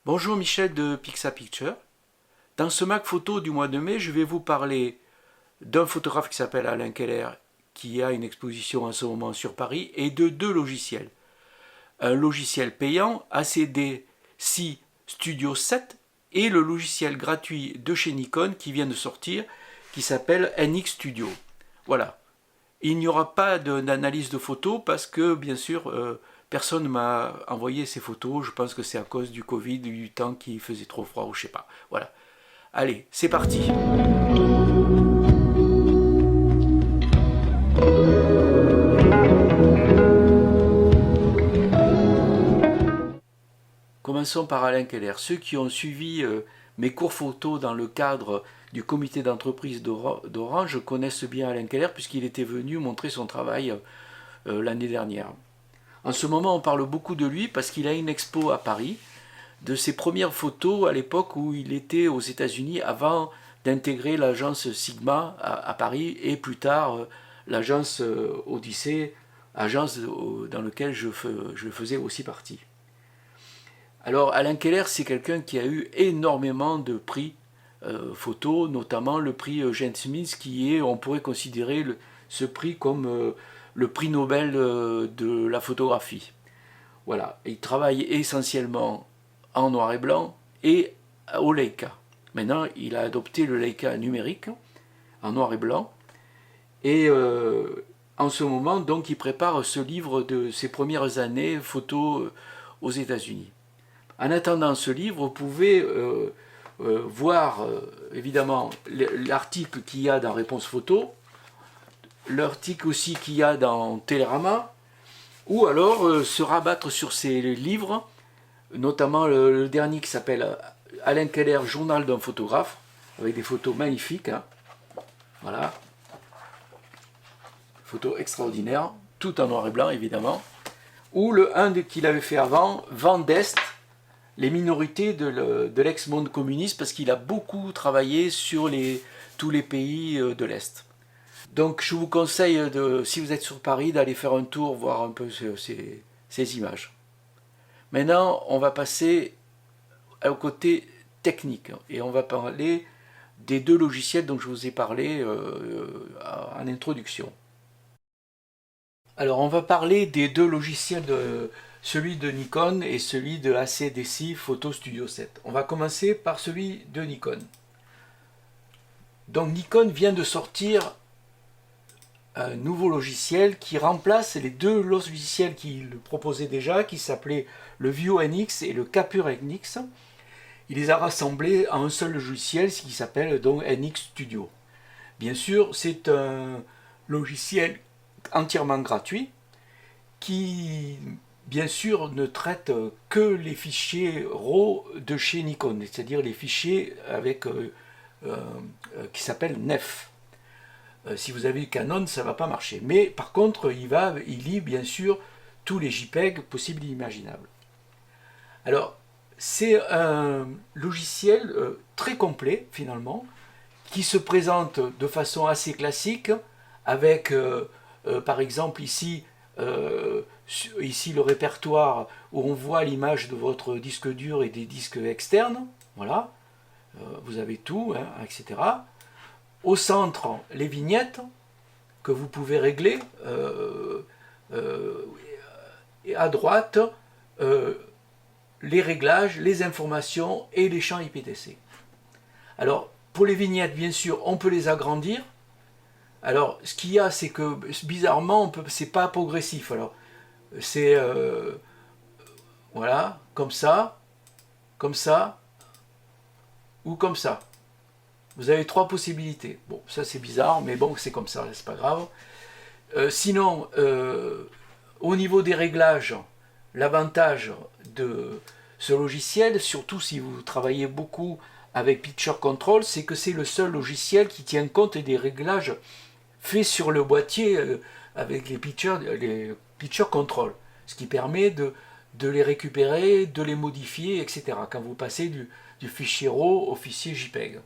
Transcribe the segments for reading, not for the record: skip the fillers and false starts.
Bonjour Michel de Pixapicture. Dans ce Mac Photo du mois de mai, je vais vous parler d'un photographe qui s'appelle Alain Keller, qui a une exposition en ce moment sur Paris, et de deux logiciels. Un logiciel payant, ACD-C Studio 7, et le logiciel gratuit de chez Nikon qui vient de sortir, qui s'appelle NX Studio. Voilà. Il n'y aura pas d'analyse de photos parce que, bien sûr, personne ne m'a envoyé ces photos. Je pense que c'est à cause du Covid, du temps qui faisait trop froid ou je sais pas. Voilà. Allez, c'est parti. Commençons par Alain Keller. Ceux qui ont suivi mes cours photos dans le cadre du comité d'entreprise d'Orange connaissent bien Alain Keller puisqu'il était venu montrer son travail l'année dernière. En ce moment, on parle beaucoup de lui parce qu'il a une expo à Paris, de ses premières photos à l'époque où il était aux États-Unis avant d'intégrer l'agence Sigma à Paris et plus tard l'agence Odyssée, agence dans laquelle je faisais aussi partie. Alors Alain Keller, c'est quelqu'un qui a eu énormément de prix photo, notamment le prix Eugene Smith, qui est, on pourrait considérer ce prix comme le prix Nobel de la photographie. Voilà, il travaille essentiellement en noir et blanc et au Leica. Maintenant, il a adopté le Leica numérique en noir et blanc. Et en ce moment, donc, il prépare ce livre de ses premières années photos aux États-Unis. En attendant ce livre, vous pouvez voir évidemment l'article qu'il y a dans Réponse Photo, l'article aussi qu'il y a dans Télérama, ou alors se rabattre sur ces livres, notamment le dernier qui s'appelle Alain Keller, Journal d'un photographe, avec des photos magnifiques, hein. Voilà, photos extraordinaires, tout en noir et blanc évidemment, ou le qu'il avait fait avant, Vent d'Est, les minorités de l'ex-monde communiste, parce qu'il a beaucoup travaillé sur tous les pays de l'Est. Donc je vous conseille, si vous êtes sur Paris, d'aller faire un tour, voir un peu ces images. Maintenant, on va passer au côté technique, et on va parler des deux logiciels dont je vous ai parlé en introduction. Alors on va parler des deux logiciels, celui de Nikon et celui de ACDC Photo Studio 7. On va commencer par celui de Nikon. Donc Nikon vient de sortir un nouveau logiciel qui remplace les deux logiciels qu'il proposait déjà, qui s'appelaient le View NX et le Capture NX. Il les a rassemblés en un seul logiciel, ce qui s'appelle donc NX Studio. Bien sûr, c'est un logiciel entièrement gratuit qui, bien sûr, ne traite que les fichiers RAW de chez Nikon, c'est-à-dire les fichiers avec qui s'appellent NEF. Si vous avez Canon, ça ne va pas marcher. Mais par contre, il lit bien sûr tous les JPEG possibles et imaginables. Alors, c'est un logiciel très complet, finalement, qui se présente de façon assez classique, avec, par exemple, ici le répertoire où on voit l'image de votre disque dur et des disques externes. Voilà, vous avez tout, hein, etc. Au centre, les vignettes que vous pouvez régler. Et à droite, les réglages, les informations et les champs IPTC. Alors, pour les vignettes, bien sûr, on peut les agrandir. Alors, ce qu'il y a, c'est que, bizarrement, c'est pas progressif. Alors, c'est, voilà, comme ça, ou comme ça. Vous avez trois possibilités. Bon, ça c'est bizarre, mais bon, c'est comme ça, c'est pas grave. Sinon, au niveau des réglages, l'avantage de ce logiciel, surtout si vous travaillez beaucoup avec Picture Control, c'est que c'est le seul logiciel qui tient compte des réglages faits sur le boîtier avec les Picture Control, ce qui permet de les récupérer, de les modifier, etc. quand vous passez du fichier RAW au fichier JPEG.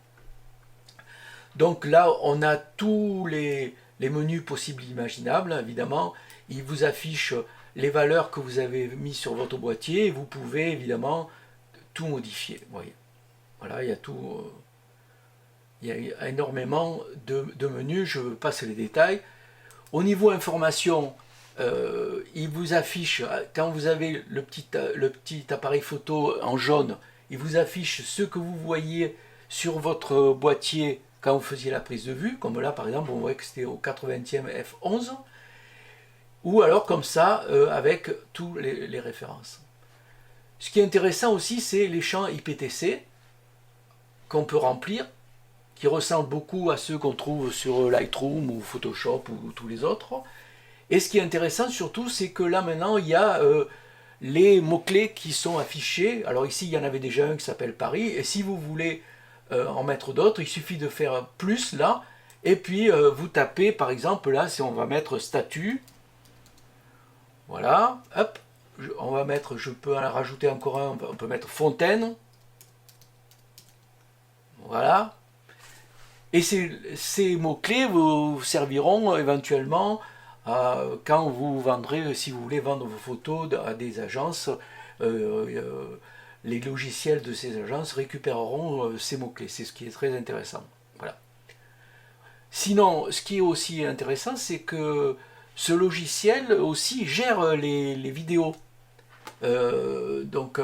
Donc là, on a tous les menus possibles et imaginables, évidemment. Il vous affiche les valeurs que vous avez mises sur votre boîtier. Et vous pouvez évidemment tout modifier. Vous voyez. Voilà, il y a tout. Il y a énormément de menus, je passe les détails. Au niveau information, il vous affiche, quand vous avez le petit appareil photo en jaune, il vous affiche ce que vous voyez sur votre boîtier quand vous faisiez la prise de vue, comme là par exemple, on voit que c'était au 80e f11, ou alors comme ça, avec tous les références. Ce qui est intéressant aussi, c'est les champs IPTC qu'on peut remplir, qui ressemblent beaucoup à ceux qu'on trouve sur Lightroom ou Photoshop ou tous les autres. Et ce qui est intéressant surtout, c'est que là maintenant, il y a les mots-clés qui sont affichés. Alors ici, il y en avait déjà un qui s'appelle Paris, et si vous voulez en mettre d'autres, il suffit de faire plus là, et puis vous tapez par exemple là, si on va mettre statut, voilà, hop, on va mettre, je peux en rajouter encore un, on peut mettre fontaine, voilà. Et ces mots-clés vous serviront éventuellement quand vous vendrez, si vous voulez vendre vos photos à des agences, les logiciels de ces agences récupéreront ces mots-clés. C'est ce qui est très intéressant. Voilà. Sinon, ce qui est aussi intéressant, c'est que ce logiciel aussi gère les vidéos. Donc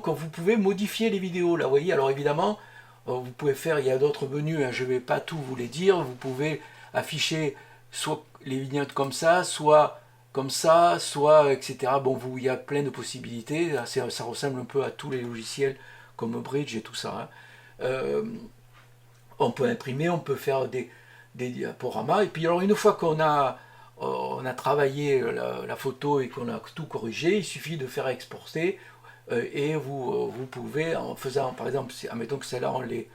vous pouvez modifier les vidéos. Là, vous voyez, alors évidemment, vous pouvez faire, il y a d'autres menus, hein, je ne vais pas tout vous les dire, vous pouvez afficher soit les vignettes comme ça, soit etc. Bon, il y a plein de possibilités, ça ressemble un peu à tous les logiciels comme Bridge et tout ça. Hein. On peut imprimer, on peut faire des diaporamas, et puis alors une fois qu'on a travaillé la photo et qu'on a tout corrigé, il suffit de faire exporter, et vous pouvez, en faisant, par exemple, admettons que celle-là on l'ait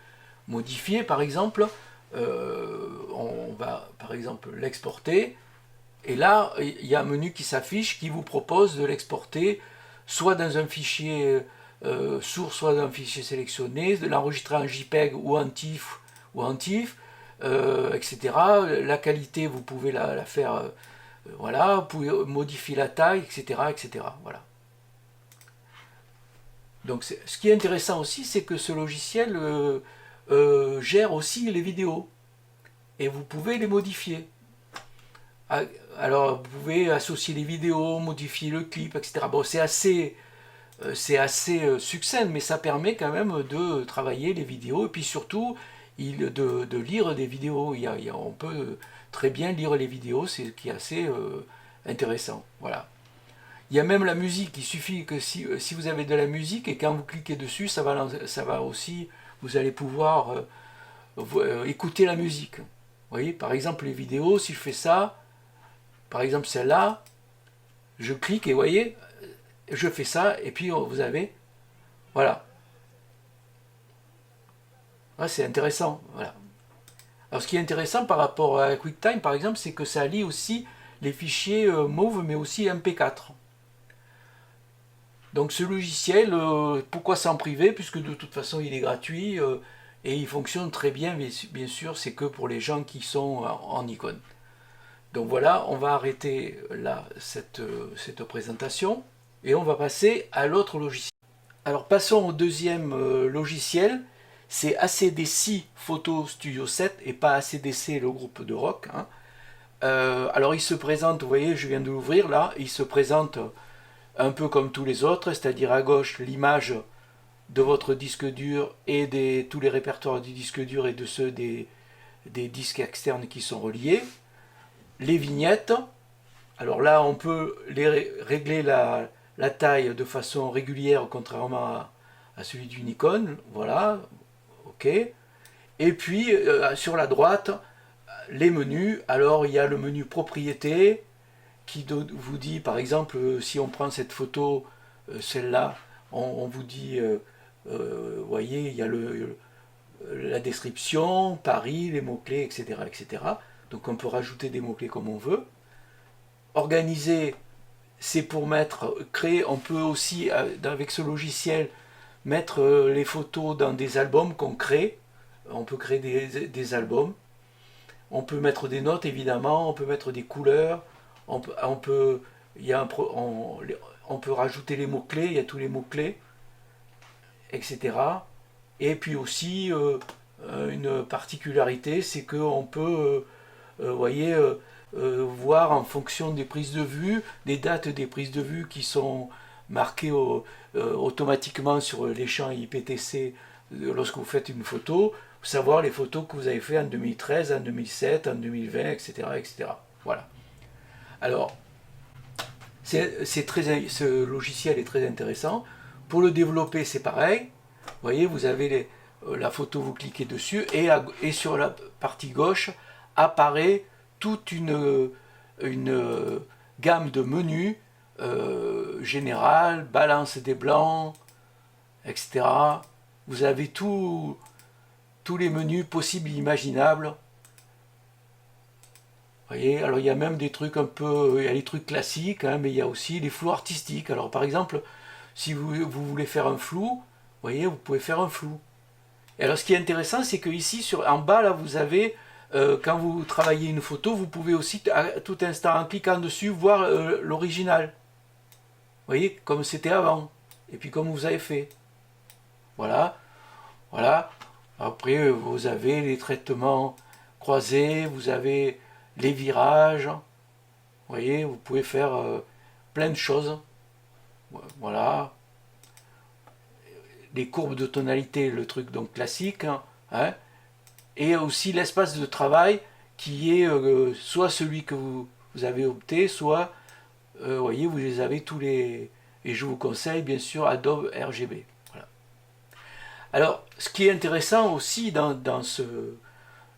modifiée, par exemple, on va par exemple l'exporter, et là il y a un menu qui s'affiche qui vous propose de l'exporter soit dans un fichier source, soit dans un fichier sélectionné, de l'enregistrer en JPEG ou en TIFF, etc. La qualité, vous pouvez la faire, voilà, vous pouvez modifier la taille, etc. Voilà. Donc ce qui est intéressant aussi, c'est que ce logiciel gère aussi les vidéos et vous pouvez les modifier. Alors vous pouvez associer les vidéos, modifier le clip, etc. Bon, c'est assez succinct, mais ça permet quand même de travailler les vidéos et puis surtout de lire des vidéos. On peut très bien lire les vidéos, c'est qui est assez intéressant. Voilà. Il y a même la musique, il suffit que si vous avez de la musique et quand vous cliquez dessus, ça va aussi, vous allez pouvoir écouter la musique. Vous voyez, par exemple les vidéos, si je fais ça, par exemple celle-là, je clique et vous voyez, je fais ça et puis vous avez, voilà. Ah, c'est intéressant, voilà. Alors ce qui est intéressant par rapport à QuickTime par exemple, c'est que ça lit aussi les fichiers MOV mais aussi MP4. Donc ce logiciel, pourquoi s'en priver, puisque de toute façon il est gratuit et il fonctionne très bien, mais bien sûr c'est que pour les gens qui sont en icône. Donc voilà, on va arrêter là cette présentation et on va passer à l'autre logiciel. Alors passons au deuxième logiciel, c'est ACDC Photo Studio 7 et pas ACDC le groupe de rock. Hein. Alors il se présente, vous voyez, je viens de l'ouvrir là, il se présente un peu comme tous les autres, c'est-à-dire à gauche l'image de votre disque dur et tous les répertoires du disque dur et de ceux des disques externes qui sont reliés. Les vignettes, alors là on peut régler la taille de façon régulière contrairement à celui d'une icône, voilà, ok. Et puis sur la droite, les menus, alors il y a le menu propriété, qui vous dit, par exemple, si on prend cette photo, celle-là, on vous dit, vous voyez, il y a la description, Paris, les mots-clés, etc. Donc on peut rajouter des mots-clés comme on veut. Organiser, c'est pour créer, on peut aussi, avec ce logiciel, mettre les photos dans des albums qu'on crée. On peut créer des albums. On peut mettre des notes, évidemment, on peut mettre des couleurs. On peut rajouter les mots-clés, il y a tous les mots-clés. etc. Et puis aussi, une particularité, c'est qu'on peut, voyez, voir en fonction des prises de vue, des dates des prises de vue qui sont marquées automatiquement sur les champs IPTC lorsque vous faites une photo, savoir les photos que vous avez fait en 2013, en 2007, en 2020, etc. etc. Voilà. Alors, ce logiciel est très intéressant. Pour le développer, c'est pareil. Vous voyez, vous avez la photo, vous cliquez dessus, et sur la partie gauche apparaît toute une gamme de menus général, balance des blancs, etc. Vous avez tous les menus possibles et imaginables. Vous voyez, alors il y a même des trucs un peu, il y a les trucs classiques, hein, mais il y a aussi les flous artistiques. Alors par exemple, si vous voulez faire un flou, vous voyez, vous pouvez faire un flou. Et alors ce qui est intéressant, c'est que ici, en bas, là, vous avez, quand vous travaillez une photo, vous pouvez aussi, à tout instant, en cliquant dessus, voir l'original. Vous voyez, comme c'était avant. Et puis comme vous avez fait. Voilà. Voilà. Après, vous avez les traitements croisés, vous avez les virages. Vous voyez, vous pouvez faire plein de choses. Voilà. Les courbes de tonalité, le truc donc classique. Hein. Et aussi l'espace de travail qui est soit celui que vous avez opté, soit, voyez, vous les avez tous les... Et je vous conseille bien sûr Adobe RGB. Voilà. Alors, ce qui est intéressant aussi dans ce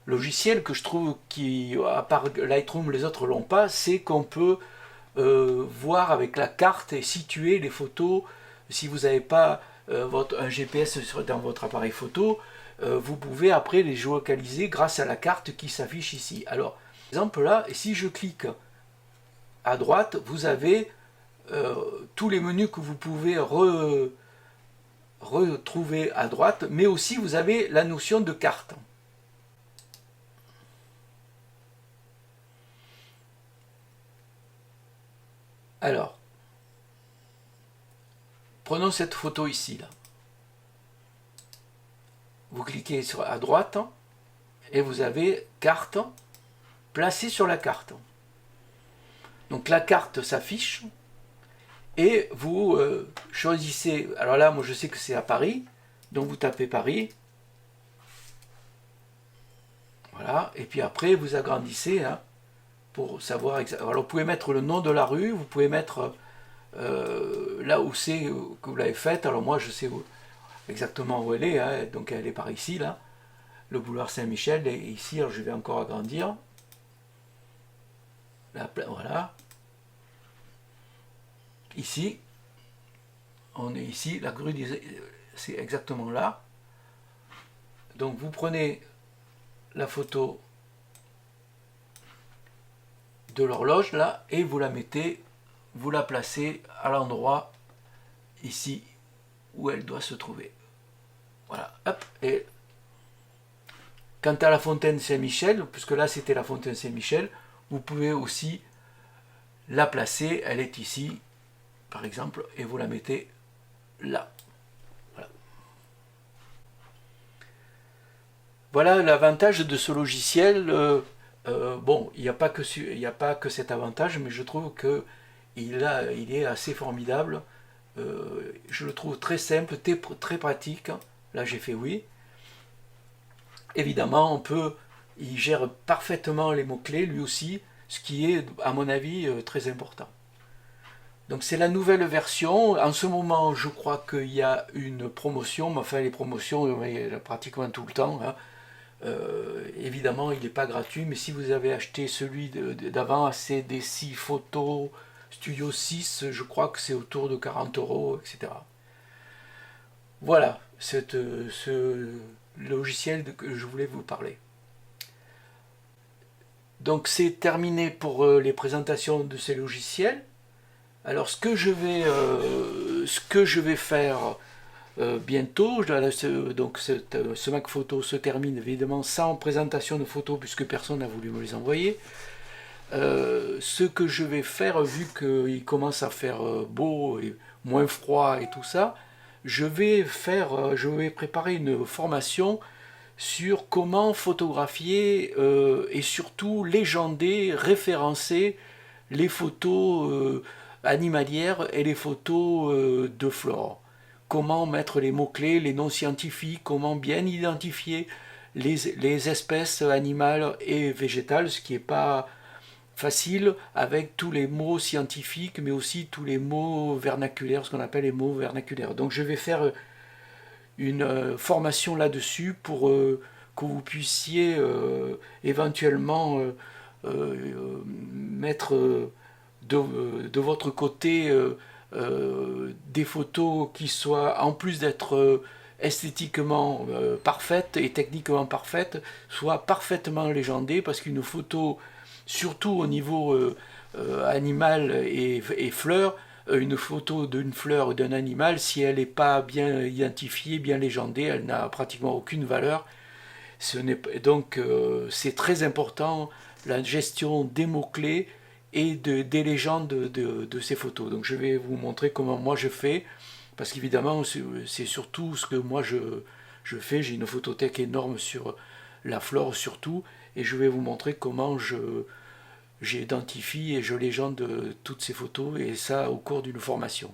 logiciel, que je trouve qui, à part Lightroom, les autres l'ont pas, c'est qu'on peut voir avec la carte et situer les photos. Si vous n'avez pas un GPS dans votre appareil photo, vous pouvez après les géolocaliser grâce à la carte qui s'affiche ici. Alors, par exemple là, et si je clique à droite, vous avez tous les menus que vous pouvez retrouver à droite, mais aussi vous avez la notion de carte. Alors, prenons cette photo ici, là. Vous cliquez à droite et vous avez carte, placée sur la carte. Donc la carte s'affiche et vous choisissez, alors là moi je sais que c'est à Paris, donc vous tapez Paris, voilà, et puis après vous agrandissez hein, pour savoir exactement. Alors vous pouvez mettre le nom de la rue, vous pouvez mettre là où c'est que vous l'avez faite, alors moi je sais exactement où elle est, hein, donc elle est par ici là, le boulevard Saint-Michel, et ici alors je vais encore agrandir, là, voilà. Ici, on est ici, la grue, c'est exactement là. Donc vous prenez la photo de l'horloge là et vous la mettez, vous la placez à l'endroit ici où elle doit se trouver. Voilà, hop, et quant à la fontaine Saint-Michel, puisque là c'était la fontaine Saint-Michel, vous pouvez aussi la placer, elle est ici, par exemple, et vous la mettez là. Voilà, voilà l'avantage de ce logiciel. Bon, il n'y a pas que cet avantage, mais je trouve que il est assez formidable. Je le trouve très simple, très pratique. Là, j'ai fait oui. Évidemment, il gère parfaitement les mots-clés, lui aussi, ce qui est, à mon avis, très important. Donc c'est la nouvelle version. En ce moment, je crois qu'il y a une promotion, mais enfin les promotions, pratiquement tout le temps. Hein. Évidemment, il n'est pas gratuit, mais si vous avez acheté celui d'avant, CDC Photo Studio 6, je crois que c'est autour de 40 €, etc. Voilà, ce logiciel que je voulais vous parler. Donc c'est terminé pour les présentations de ces logiciels. Alors ce que je vais faire bientôt, donc ce Mac Photo se termine évidemment sans présentation de photos puisque personne n'a voulu me les envoyer. Ce que je vais faire, vu qu'il commence à faire beau et moins froid et tout ça, je vais préparer une formation sur comment photographier et surtout légender, référencer les photos animalières et les photos de flore. Comment mettre les mots-clés, les noms scientifiques, comment bien identifier les espèces animales et végétales, ce qui n'est pas facile avec tous les mots scientifiques, mais aussi tous les mots vernaculaires, ce qu'on appelle les mots vernaculaires. Donc je vais faire une formation là-dessus pour que vous puissiez éventuellement mettre de votre côté des photos qui soient, en plus d'être esthétiquement parfaites et techniquement parfaites, soient parfaitement légendées, parce qu'une photo, surtout au niveau animal et fleurs, une photo d'une fleur ou d'un animal, si elle n'est pas bien identifiée, bien légendée, elle n'a pratiquement aucune valeur. Donc c'est très important la gestion des mots-clés et des légendes de ces photos. Donc je vais vous montrer comment moi je fais, parce qu'évidemment c'est surtout ce que moi je fais. J'ai une photothèque énorme sur la flore surtout, et je vais vous montrer comment j'identifie et je légende toutes ces photos, et ça au cours d'une formation.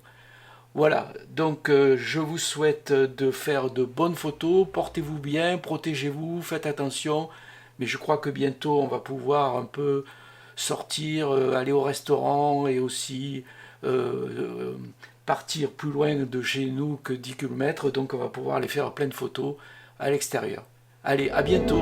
Voilà, donc je vous souhaite de faire de bonnes photos, portez-vous bien, protégez-vous, faites attention, mais je crois que bientôt on va pouvoir un peu sortir, aller au restaurant et aussi partir plus loin de chez nous que 10 km, donc on va pouvoir aller faire plein de photos à l'extérieur. Allez, à bientôt!